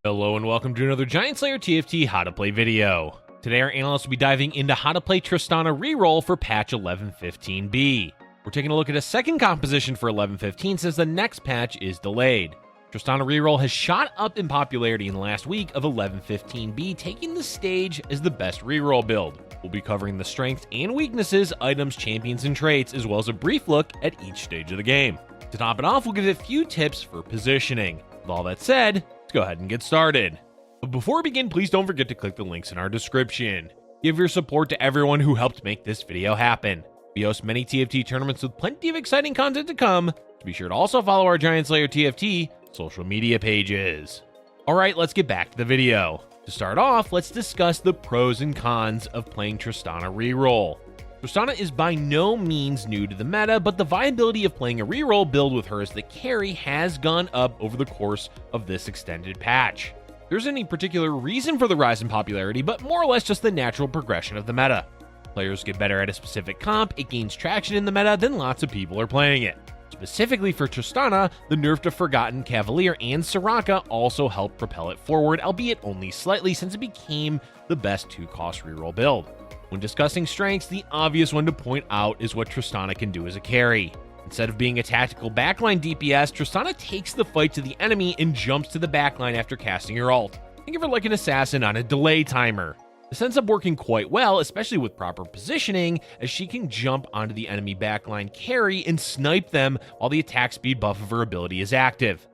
Hello and welcome to another Giant Slayer TFT how to play video. Today our analyst will be diving into how to play Tristana Reroll for patch 11.15b. We're taking a look at a second composition for 11.15 since the next patch is delayed. Tristana Reroll has shot up in popularity in the last week of 11.15b, taking the stage as the best reroll build. We'll be covering the strengths and weaknesses, items, champions, and traits, as well as a brief look at each stage of the game. To top it off, we'll give a few tips for positioning. With all that said, let's go ahead and get started. But before we begin, please don't forget to click the links in our description. Give your support to everyone who helped make this video happen. We host many TFT tournaments with plenty of exciting content to come, so be sure to also follow our Giant Slayer TFT social media pages. Alright, let's get back to the video. To start off, let's discuss the pros and cons of playing Tristana Reroll. Tristana is by no means new to the meta, but the viability of playing a reroll build with her as the carry has gone up over the course of this extended patch. There isn't any particular reason for the rise in popularity, but more or less just the natural progression of the meta. Players get better at a specific comp, it gains traction in the meta, then lots of people are playing it. Specifically for Tristana, the nerf to Forgotten Cavalier and Soraka also helped propel it forward, albeit only slightly since it became the best 2-cost reroll build. When discussing strengths, the obvious one to point out is what Tristana can do as a carry. Instead of being a tactical backline DPS, Tristana takes the fight to the enemy and jumps to the backline after casting her ult. Think of her like an assassin on a delay timer. This ends up working quite well, especially with proper positioning, as she can jump onto the enemy backline carry and snipe them while the attack speed buff of her ability is active.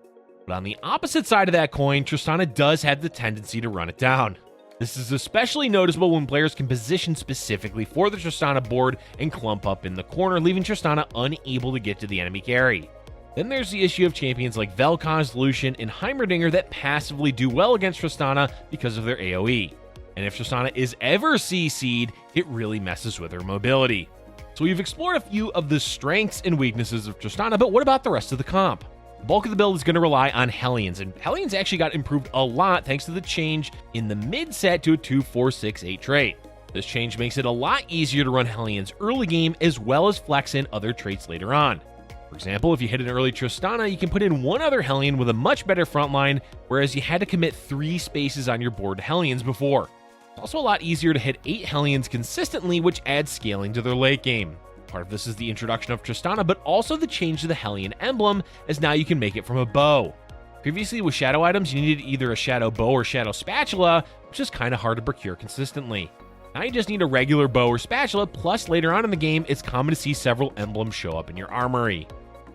But on the opposite side of that coin, Tristana does have the tendency to run it down. This is especially noticeable when players can position specifically for the Tristana board and clump up in the corner, leaving Tristana unable to get to the enemy carry. Then there's the issue of champions like Vel'Koz, Lucian, and Heimerdinger that passively do well against Tristana because of their AoE. And if Tristana is ever CC'd, it really messes with her mobility. So we've explored a few of the strengths and weaknesses of Tristana, but what about the rest of the comp? The bulk of the build is going to rely on Hellions, and Hellions actually got improved a lot thanks to the change in the mid set to a 2-4-6-8 trait. This change makes it a lot easier to run Hellions early game as well as flex in other traits later on. For example, if you hit an early Tristana, you can put in one other Hellion with a much better frontline, whereas you had to commit 3 spaces on your board to Hellions before. It's also a lot easier to hit 8 Hellions consistently, which adds scaling to their late game. Part of this is the introduction of Tristana, but also the change to the Hellion emblem, as now you can make it from a bow. Previously with shadow items, you needed either a shadow bow or shadow spatula, which is kind of hard to procure consistently. Now you just need a regular bow or spatula, plus later on in the game, it's common to see several emblems show up in your armory.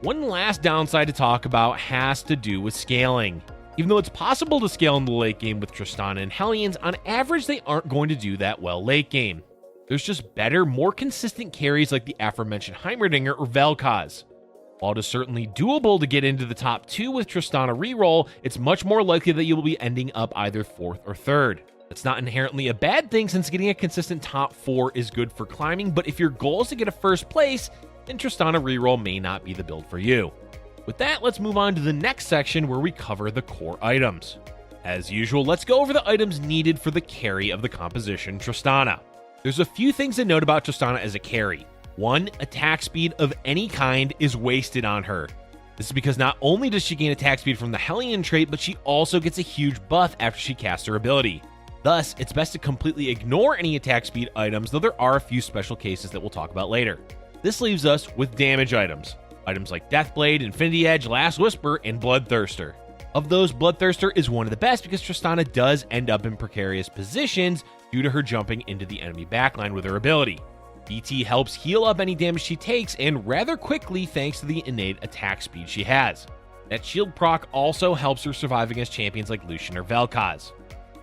One last downside to talk about has to do with scaling. Even though it's possible to scale in the late game with Tristana and Hellions, on average they aren't going to do that well late game. There's just better, more consistent carries like the aforementioned Heimerdinger or Vel'Koz. While it is certainly doable to get into the top 2 with Tristana Reroll, it's much more likely that you will be ending up either 4th or 3rd. That's not inherently a bad thing since getting a consistent top 4 is good for climbing, but if your goal is to get a 1st place, then Tristana Reroll may not be the build for you. With that, let's move on to the next section where we cover the core items. As usual, let's go over the items needed for the carry of the composition Tristana. There's a few things to note about Tristana as a carry. 1, attack speed of any kind is wasted on her. This is because not only does she gain attack speed from the Hellion trait, but she also gets a huge buff after she casts her ability. Thus, it's best to completely ignore any attack speed items, though there are a few special cases that we'll talk about later. This leaves us with damage items. Items like Deathblade, Infinity Edge, Last Whisper, and Bloodthirster. Of those, Bloodthirster is one of the best because Tristana does end up in precarious positions due to her jumping into the enemy backline with her ability. BT helps heal up any damage she takes and rather quickly thanks to the innate attack speed she has. That shield proc also helps her survive against champions like Lucian or Vel'Koz.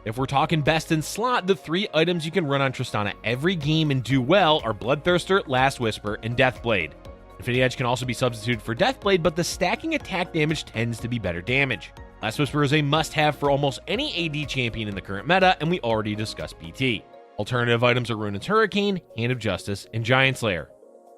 If we're talking best in slot, the 3 items you can run on Tristana every game and do well are Bloodthirster, Last Whisper, and Deathblade. Infinity Edge can also be substituted for Deathblade, but the stacking attack damage tends to be better damage. Last Whisper is a must-have for almost any AD champion in the current meta, and we already discussed BT. Alternative items are Runaan's Hurricane, Hand of Justice, and Giant Slayer.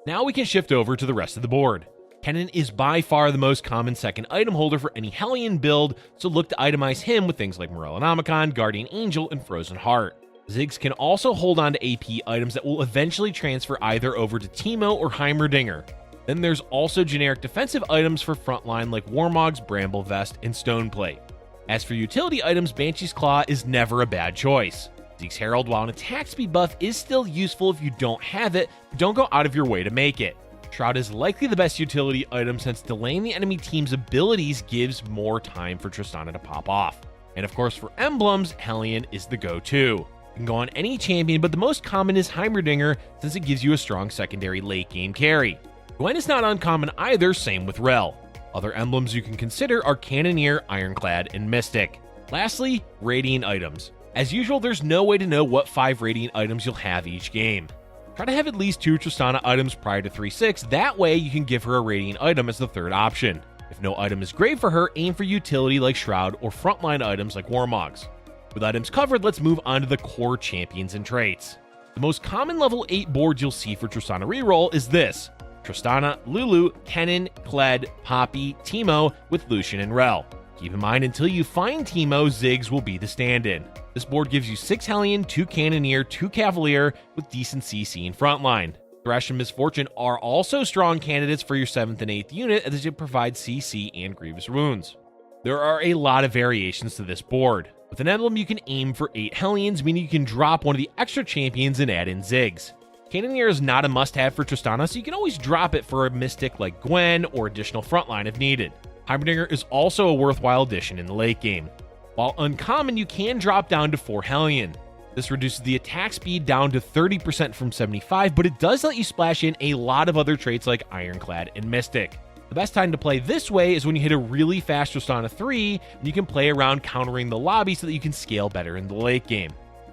Now we can shift over to the rest of the board. Kennen is by far the most common second item holder for any Hellion build, so look to itemize him with things like Morellonomicon, Guardian Angel, and Frozen Heart. Ziggs can also hold on to AP items that will eventually transfer either over to Teemo or Heimerdinger. Then there's also generic defensive items for frontline like Warmog's Bramble Vest and Stoneplate. As for utility items, Banshee's Claw is never a bad choice. Zeke's Herald, while an attack speed buff, is still useful if you don't have it, but don't go out of your way to make it. Shroud is likely the best utility item since delaying the enemy team's abilities gives more time for Tristana to pop off. And of course for emblems, Hellion is the go-to. You can go on any champion, but the most common is Heimerdinger since it gives you a strong secondary late game carry. Gwen is not uncommon either, same with Rel. Other emblems you can consider are Cannoneer, Ironclad, and Mystic. Lastly, Radiant items. As usual, there's no way to know what 5 Radiant items you'll have each game. Try to have at least 2 Tristana items prior to 3-6, that way you can give her a Radiant item as the third option. If no item is great for her, aim for utility like Shroud or frontline items like Warmogs. With items covered, let's move on to the core champions and traits. The most common level 8 board you'll see for Tristana Reroll is this: Tristana, Lulu, Kennen, Kled, Poppy, Teemo with Lucian and Rel. Keep in mind, until you find Teemo, Ziggs will be the stand-in. This board gives you 6 Hellion, 2 Cannoneer, 2 Cavalier with decent CC in frontline. Thresh and Misfortune are also strong candidates for your 7th and 8th unit as it provides CC and Grievous Wounds. There are a lot of variations to this board. With an emblem, you can aim for 8 Hellions, meaning you can drop one of the extra champions and add in Ziggs. Cannoneer is not a must-have for Tristana, so you can always drop it for a Mystic like Gwen or additional frontline if needed. Heimerdinger is also a worthwhile addition in the late game. While uncommon, you can drop down to 4 Hellion. This reduces the attack speed down to 30% from 75, but it does let you splash in a lot of other traits like Ironclad and Mystic. The best time to play this way is when you hit a really fast Tristana 3, and you can play around countering the lobby so that you can scale better in the late game.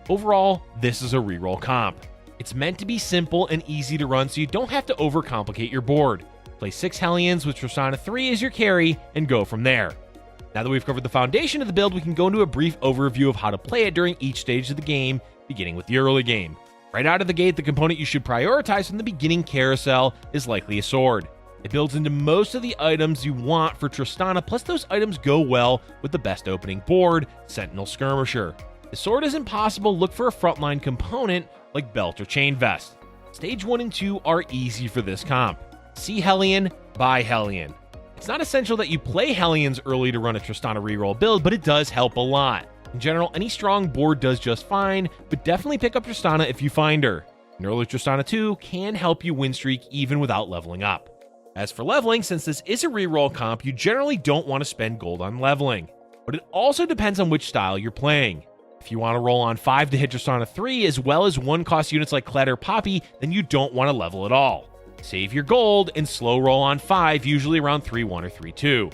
Overall, this is a reroll comp. It's meant to be simple and easy to run so you don't have to overcomplicate your board. Play 6 Hellions with Tristana 3 as your carry, and go from there. Now that we've covered the foundation of the build, we can go into a brief overview of how to play it during each stage of the game, beginning with the early game. Right out of the gate, the component you should prioritize from the beginning carousel is likely a sword. It builds into most of the items you want for Tristana, plus those items go well with the best opening board, Sentinel Skirmisher. If sword isn't possible, look for a frontline component like Belt or Chain Vest. Stage 1 and 2 are easy for this comp. See Hellion, buy Hellion. It's not essential that you play Hellions early to run a Tristana reroll build, but it does help a lot. In general, any strong board does just fine, but definitely pick up Tristana if you find her. An early Tristana 2 can help you win streak even without leveling up. As for leveling, since this is a reroll comp, you generally don't want to spend gold on leveling. But it also depends on which style you're playing. If you want to roll on 5 to hit Tristana 3 as well as 1-cost units like Kled or Poppy, then you don't want to level at all. Save your gold and slow roll on 5, usually around 3-1 or 3-2.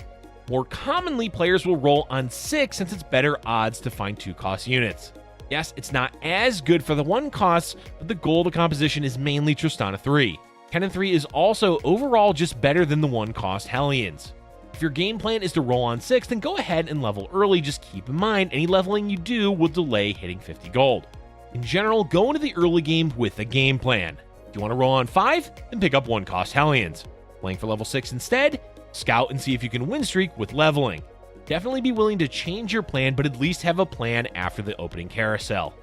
More commonly, players will roll on 6 since it's better odds to find 2-cost units. Yes, it's not as good for the 1-costs, but the goal of the composition is mainly Tristana 3. Kennen 3 is also overall just better than the 1-cost Hellions. If your game plan is to roll on 6, then go ahead and level early. Just keep in mind, any leveling you do will delay hitting 50 gold. In general, go into the early game with a game plan. If you want to roll on 5, then pick up 1-cost Hellions. Playing for level 6 instead, scout and see if you can win streak with leveling. Definitely be willing to change your plan, but at least have a plan after the opening carousel.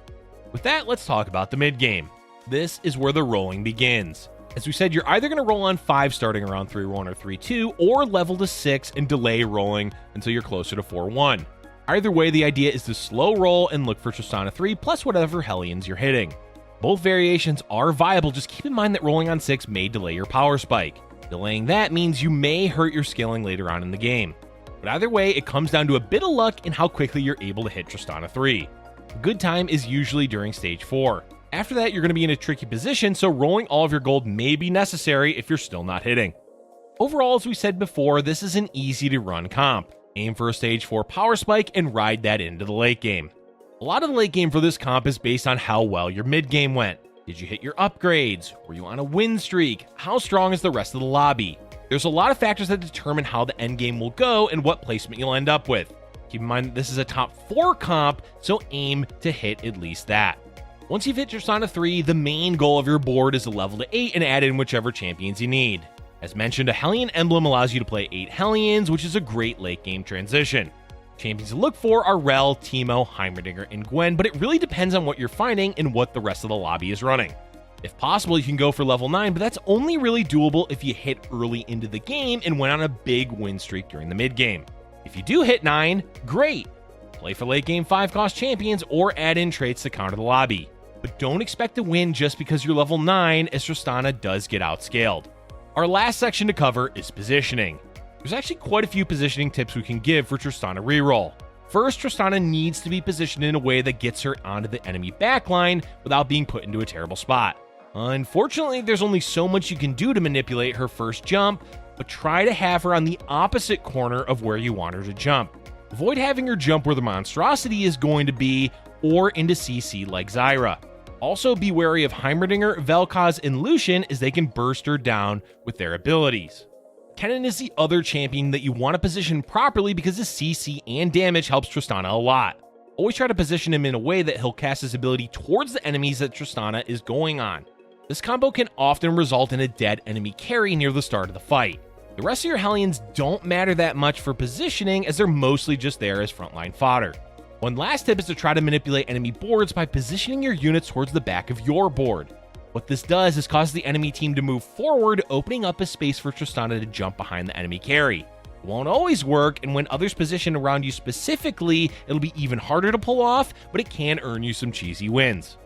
With that, let's talk about the mid-game. This is where the rolling begins. As we said, you're either going to roll on 5 starting around 3-1 or 3-2, or level to 6 and delay rolling until you're closer to 4-1. Either way, the idea is to slow roll and look for Tristana 3 plus whatever Hellions you're hitting. Both variations are viable, just keep in mind that rolling on 6 may delay your power spike. Delaying that means you may hurt your scaling later on in the game. But either way, it comes down to a bit of luck in how quickly you're able to hit Tristana 3. A good time is usually during stage 4. After that, you're going to be in a tricky position, so rolling all of your gold may be necessary if you're still not hitting. Overall, as we said before, this is an easy to run comp. Aim for a stage 4 power spike and ride that into the late game. A lot of the late game for this comp is based on how well your mid game went. Did you hit your upgrades? Were you on a win streak? How strong is the rest of the lobby? There's a lot of factors that determine how the end game will go and what placement you'll end up with. Keep in mind that this is a top 4 comp, so aim to hit at least that. Once you've hit Tristana 3, the main goal of your board is to level to 8 and add in whichever champions you need. As mentioned, a Hellion emblem allows you to play 8 Hellions, which is a great late game transition. Champions to look for are Rel, Teemo, Heimerdinger, and Gwen, but it really depends on what you're finding and what the rest of the lobby is running. If possible, you can go for level 9, but that's only really doable if you hit early into the game and went on a big win streak during the mid game. If you do hit 9, great! play for late game 5-cost champions, or add in traits to counter the lobby. But don't expect to win just because you're level 9, as Tristana does get outscaled. Our last section to cover is positioning. There's actually quite a few positioning tips we can give for Tristana Reroll. First, Tristana needs to be positioned in a way that gets her onto the enemy backline without being put into a terrible spot. Unfortunately, there's only so much you can do to manipulate her first jump, but try to have her on the opposite corner of where you want her to jump. Avoid having her jump where the monstrosity is going to be, or into CC like Zyra. Also be wary of Heimerdinger, Vel'Koz, and Lucian, as they can burst her down with their abilities. Kennen is the other champion that you want to position properly because his CC and damage helps Tristana a lot. Always try to position him in a way that he'll cast his ability towards the enemies that Tristana is going on. This combo can often result in a dead enemy carry near the start of the fight. The rest of your Hellions don't matter that much for positioning, as they're mostly just there as frontline fodder. One last tip is to try to manipulate enemy boards by positioning your units towards the back of your board. What this does is cause the enemy team to move forward, opening up a space for Tristana to jump behind the enemy carry. It won't always work, and when others position around you specifically, it'll be even harder to pull off, but it can earn you some cheesy wins.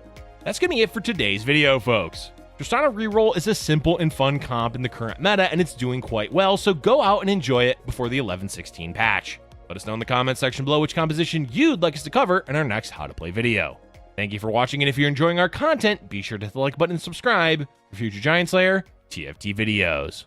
That's going to be it for today's video, folks. Tristana Reroll is a simple and fun comp in the current meta, and it's doing quite well, so go out and enjoy it before the 11.16 patch. Let us know in the comments section below which composition you'd like us to cover in our next How to Play video. Thank you for watching, and if you're enjoying our content, be sure to hit the like button and subscribe for future Giant Slayer TFT videos.